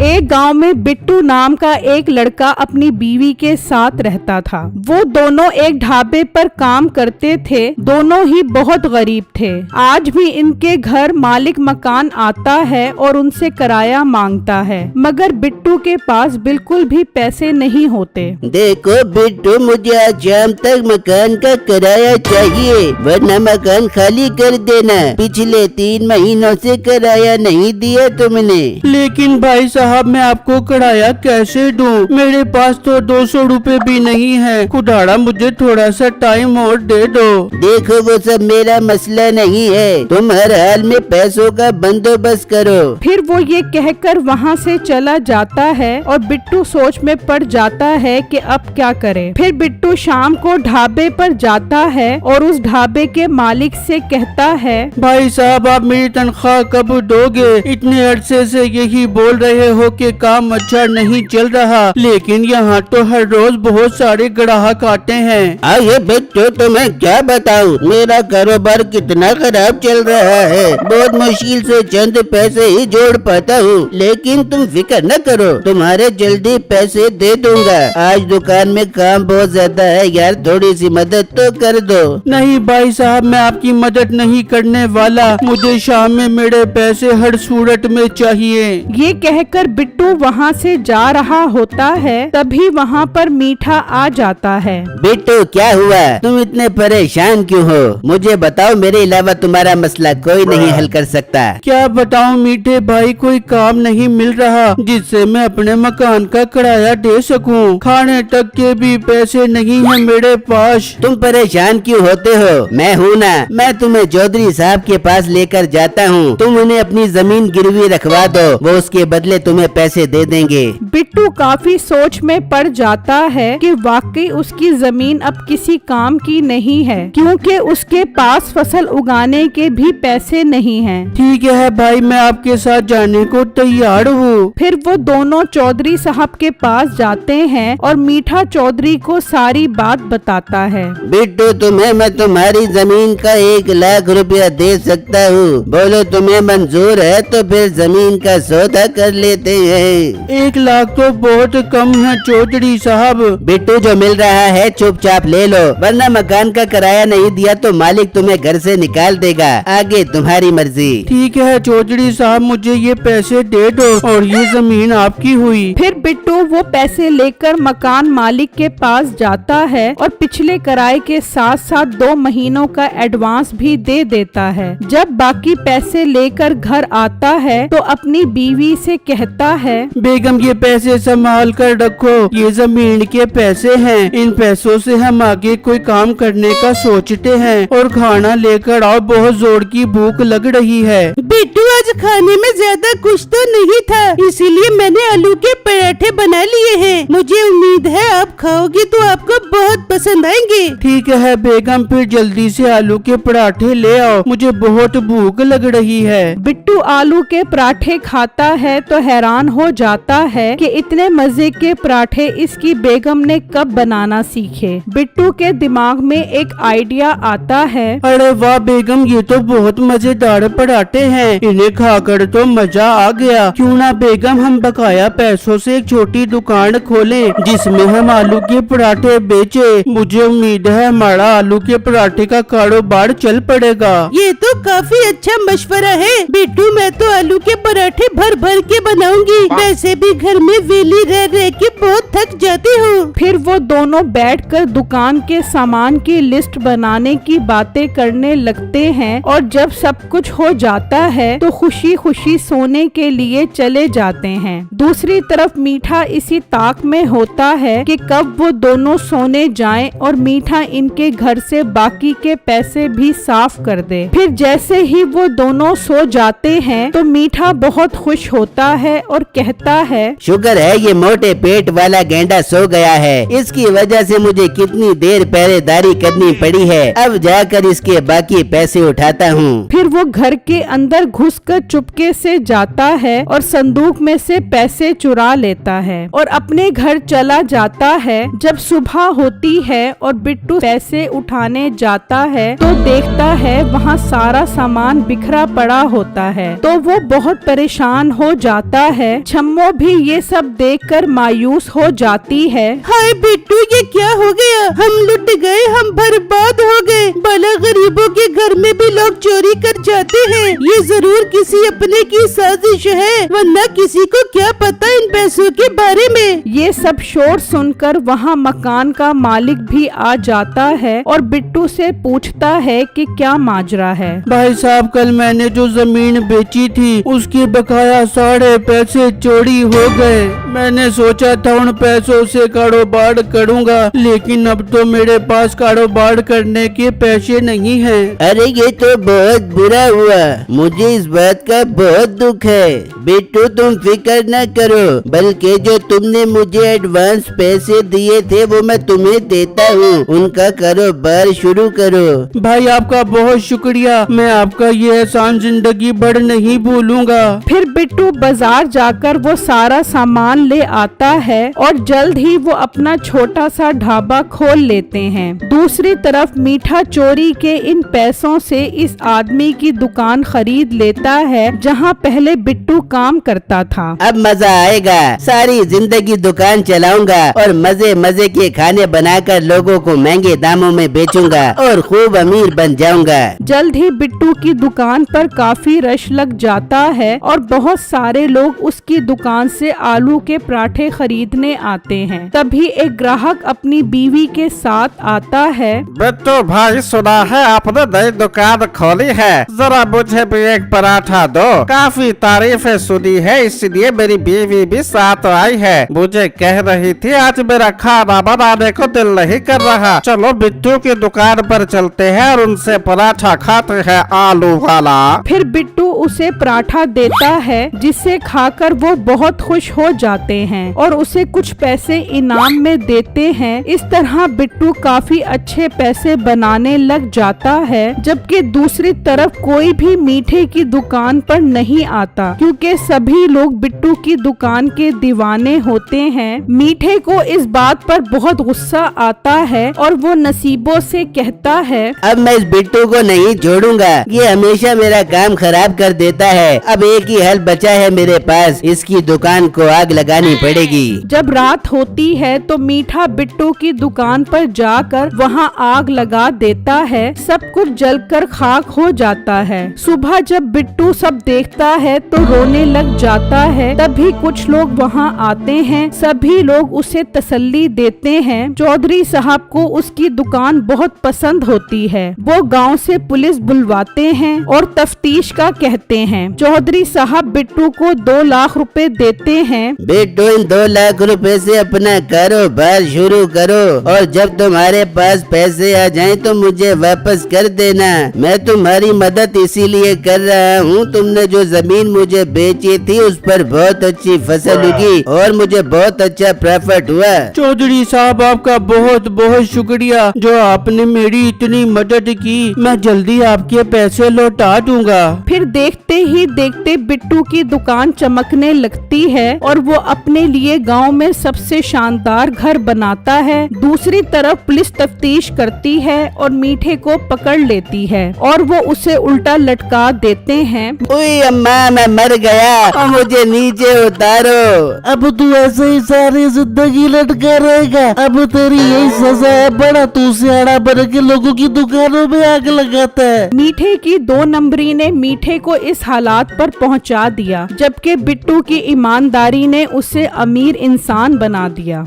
एक गांव में बिट्टू नाम का एक लड़का अपनी बीवी के साथ रहता था। वो दोनों एक ढाबे पर काम करते थे। दोनों ही बहुत गरीब थे। आज भी इनके घर मालिक मकान आता है और उनसे किराया मांगता है, मगर बिट्टू के पास बिल्कुल भी पैसे नहीं होते। देखो बिट्टू, मुझे आज शाम तक मकान का किराया चाहिए, वरना मकान खाली कर देना। पिछले 3 महीनों से किराया नहीं दिया तुमने। लेकिन भाई साहब, मैं आपको किराया कैसे दूं? मेरे पास तो 200 रुपए भी नहीं है। खुदाड़ा, मुझे थोड़ा सा टाइम और दे दो। देखो, वो सब मेरा मसला नहीं है, तुम हर हाल में पैसों का बंदोबस्त करो। फिर वो ये कहकर वहाँ से चला जाता है और बिट्टू सोच में पड़ जाता है कि अब क्या करे। फिर बिट्टू शाम को ढाबे पर जाता है और उस ढाबे के मालिक से कहता है, भाई साहब, आप मेरी तनख्वाह कब दोगे? इतने अरसे से यही बोल रहे हो कि काम अच्छा नहीं चल रहा, लेकिन यहाँ तो हर रोज बहुत सारे ग्राहक आते हैं। आइए बिट्टू, तुम्हें क्या बताऊं, मेरा कारोबार कितना खराब चल रहा है। बहुत मुश्किल से चंद पैसे ही जोड़ पाता हूँ, लेकिन तुम फिक्र न करो, तुम्हारे जल्दी पैसे दे दूंगा। आज दुकान में काम बहुत ज्यादा है यार, थोड़ी सी मदद तो कर दो। नहीं भाई साहब, मैं आपकी मदद नहीं करने वाला। मुझे शाम में मेरे पैसे हर सूरत में चाहिए। ये कहकर बिट्टू वहाँ से जा रहा होता है। तभी वहाँ पर मीठा आ जाता है। बिट्टू, क्या हुआ? तुम इतने परेशान क्यों हो? मुझे बताओ, मेरे अलावा तुम्हारा मसला कोई नहीं हल कर सकता। क्या बताऊं मीठे भाई, कोई काम नहीं मिल रहा जिससे मैं अपने मकान का किराया दे सकूं। खाने तक के भी पैसे नहीं है मेरे पास। तुम परेशान क्यों होते हो? मैं हूँ ना, मैं तुम्हें चौधरी साहब के पास लेकर जाता हूँ। तुम उन्हें अपनी जमीन गिरवी रखवा दो, वो उसके बदले तुम्हें पैसे दे देंगे। बिट्टू काफी सोच में पड़ जाता है कि वाकई उसकी जमीन अब किसी काम की नहीं है, क्योंकि उसके पास फसल उगाने के भी पैसे नहीं हैं। ठीक है भाई, मैं आपके साथ जाने को तैयार हूँ। फिर वो दोनों चौधरी साहब के पास जाते हैं और मीठा चौधरी को सारी बात बताता है। बिट्टू, तुम्हें मैं तुम्हारी जमीन का 1 लाख रुपया दे सकता हूँ। बोलो तुम्हें मंजूर है तो फिर जमीन का सौदा कर लेते हैं। 1 लाख तो बहुत कम है चौधरी साहब। बिट्टू, जो मिल रहा है चुपचाप ले लो, वरना मकान का किराया नहीं दिया तो मालिक तुम्हें घर से निकाल देगा। आगे तुम्हारी मर्जी। ठीक है चौधरी साहब, मुझे ये पैसे दे दो और ये जमीन आपकी हुई। फिर बिट्टू वो पैसे लेकर मकान मालिक के पास जाता है और पिछले किराए के साथ साथ 2 महीनों का एडवांस भी दे देता है। जब बाकी पैसे लेकर घर आता है तो अपनी बीवी से कहता है, बेगम, ये पैसे संभाल कर रखो, ये जमीन के पैसे हैं। इन पैसों से हम आगे कोई काम करने का सोचते हैं। और खाना लेकर आओ, बहुत जोर की भूख लग रही है। बिट्टू, आज खाने में ज्यादा कुछ तो नहीं था, इसीलिए मैंने आलू के पराठे बना लिए हैं। मुझे उम्मीद है आप खाओगे तो आपको बहुत पसंद आएंगे। ठीक है बेगम, फिर जल्दी से आलू के पराठे ले आओ, मुझे बहुत भूख लग रही है। बिट्टू आलू के पराठे खाता है तो हैरान हो जाता है कि इतने मजे के पराठे इसकी बेगम ने कब बनाना सीखे। बिट्टू के दिमाग में एक आइडिया आता है। अरे वाह बेगम, ये तो बहुत मजेदार पराठे हैं, इन्हें खाकर तो मजा आ गया। क्यों ना बेगम, हम बकाया पैसों से एक छोटी दुकान खोलें जिसमें हम आलू के पराठे बेचे। मुझे उम्मीद है हमारा आलू के पराठे का कारोबार चल पड़ेगा। ये तो काफी अच्छा मशवरा है बिट्टू, मैं तो आलू के पराठे भर भर के बनाऊंगी। वैसे भी घर में वेली रह रह के बहुत थक जाती हूँ। फिर वो दोनों बैठकर दुकान के सामान की लिस्ट बनाने की बातें करने लगते हैं और जब सब कुछ हो जाता है तो खुशी खुशी सोने के लिए चले जाते हैं। दूसरी तरफ मीठा इसी ताक में होता है कि कब वो दोनों सोने जाएं और मीठा इनके घर से बाकी के पैसे भी साफ कर दे। फिर जैसे ही वो दोनों सो जाते हैं तो मीठा बहुत खुश होता है और कहता है, शुक्र है ये मोटे पेट वाला गेंडा सो गया है। इसकी वजह से मुझे कितनी देर पहरेदारी करनी पड़ी है। अब जाकर इसके बाकी पैसे उठाता हूँ। फिर वो घर के अंदर घुसकर चुपके से जाता है और संदूक में से पैसे चुरा लेता है और अपने घर चला जाता है। जब सुबह होती है और बिट्टू पैसे उठाने जाता है तो देखता है वहाँ सारा सामान बिखरा पड़ा होता है, तो वो बहुत परेशान हो जाता है। छम्मो भी ये सब देखकर मायूस हो जाती है। हाय बिट्टू, ये क्या हो गया? हम लुट गए, हम बर्बाद हो गए। भला गरीबों के घर में भी लोग चोरी कर जाते हैं। ये जरूर किसी अपने की साजिश है, वरना किसी को क्या पता इन पैसों के बारे में। ये सब शोर सुनकर वहाँ मकान का मालिक भी आ जाता है और बिट्टू से पूछता है कि क्या माजरा है। भाई साहब, कल मैंने जो जमीन बेची थी उसके बकाया सारे पैसे चोरी हो गए। मैंने सोचा था उन पैसों से कारोबार करूंगा, लेकिन अब तो मेरे पास कारोबार करने के पैसे नहीं हैं। अरे ये तो बहुत बुरा हुआ, मुझे इस बात का बहुत दुख है। बिट्टू तुम फिक्र न करो, बल्कि जो तुमने मुझे एडवांस पैसे दिए थे वो मैं तुम्हें देता हूँ। उनका कारोबार शुरू करो। भाई आपका बहुत शुक्रिया, मैं आपका ये एहसान जिंदगी भर नहीं भूलूंगा। फिर बिट्टू बाजार जाकर वो सारा सामान ले आता है और जल्द ही वो अपना छोटा सा ढाबा खोल लेते हैं। दूसरी तरफ मीठा चोरी के इन पैसों से इस आदमी की दुकान खरीद लेता है जहाँ पहले बिट्टू काम करता था। अब मजा आएगा, सारी जिंदगी दुकान चलाऊंगा और मजे मजे के खाने बनाकर लोगों को महंगे दामों में बेचूंगा और खूब अमीर बन जाऊंगा। जल्द ही बिट्टू की दुकान पर काफी रश लग जाता है और बहुत सारे लोग उसकी दुकान से आलू के पराठे खरीदने आते हैं। तभी एक ग्राहक अपनी बीवी के साथ आता है। बिट्टू भाई, सुना है आपने नई दुकान खोली है, जरा मुझे भी एक पराठा दो। काफी तारीफें सुनी है, इसलिए मेरी बीवी भी साथ आई है। मुझे कह रही थी आज मेरा खाना बनाने को दिल नहीं कर रहा। चलो बिट्टू की दुकान पर चलते हैं और उनसे पराठा खाते हैं आलू वाला। फिर बिट्टू उसे पराठा देता है, जिसे खाकर वो बहुत खुश हो जाते हैं और उसे कुछ पैसे इनाम में देते हैं। इस तरह बिट्टू काफी अच्छे पैसे बनाने लग जाता है। जबकि दूसरी तरफ कोई भी मीठे की दुकान पर नहीं आता, क्योंकि सभी लोग बिट्टू की दुकान के दीवाने होते हैं। मीठे को इस बात पर बहुत गुस्सा आता है और वो नसीबों से कहता है, अब मैं इस बिट्टू को नहीं छोड़ूंगा, ये हमेशा मेरा काम खराब कर देता है। अब एक ही हल बचा है मेरे पास, इसकी दुकान को आग लगानी पड़ेगी। जब रात होती है तो मीठा बिट्टू की दुकान पर जाकर वहाँ आग लगा देता है। सब कुछ जलकर खाक हो जाता है। सुबह जब बिट्टू सब देखता है तो रोने लग जाता है। तभी कुछ लोग वहाँ आते हैं। सभी लोग उसे तसल्ली देते हैं। चौधरी साहब को उसकी दुकान बहुत पसंद होती है। वो गांव से पुलिस बुलवाते हैं और तफ्तीश का कहते हैं। चौधरी साहब बिट्टू को 2 लाख रुपए देते हैं। बिट्टू, इन 2 लाख रुपए से अपना कारोबार शुरू करो और जब तुम्हारे पास पैसे आ जाएं तो मुझे वापस कर देना। मैं तुम्हारी मदद इसीलिए कर रहा हूँ। तुमने जो जमीन मुझे बेची थी उस पर बहुत अच्छी फसल उगी और मुझे बहुत अच्छा प्रॉफिट हुआ। चौधरी साहब, आपका बहुत बहुत शुक्रिया जो आपने मेरी इतनी मदद की। मैं जल्दी आपके पैसे लौटा दूंगा। फिर देखते ही देखते बिट्टू की दुकान चमकने लगती है और वो अपने लिए गांव में सबसे शानदार घर बनाता है। दूसरी तरफ पुलिस तफ्तीश करती है और मीठे को पकड़ लेती है और वो उसे उल्टा लटका देते हैं। ओए अम्मा, मैं मर गया और मुझे नीचे उतारो। अब तू ऐसे ही सारी जिंदगी लटका रहेगा। अब तेरी यही सजा है। बड़ा तू सियाड़ा बन के लोगों की दुकानों में आग लगाता है। मीठे की 2 नंबरी ने मीठे को इस हालात पर पहुंचा दिया, जबकि बिट्टू की ईमानदारी ने उसे अमीर इंसान बना दिया।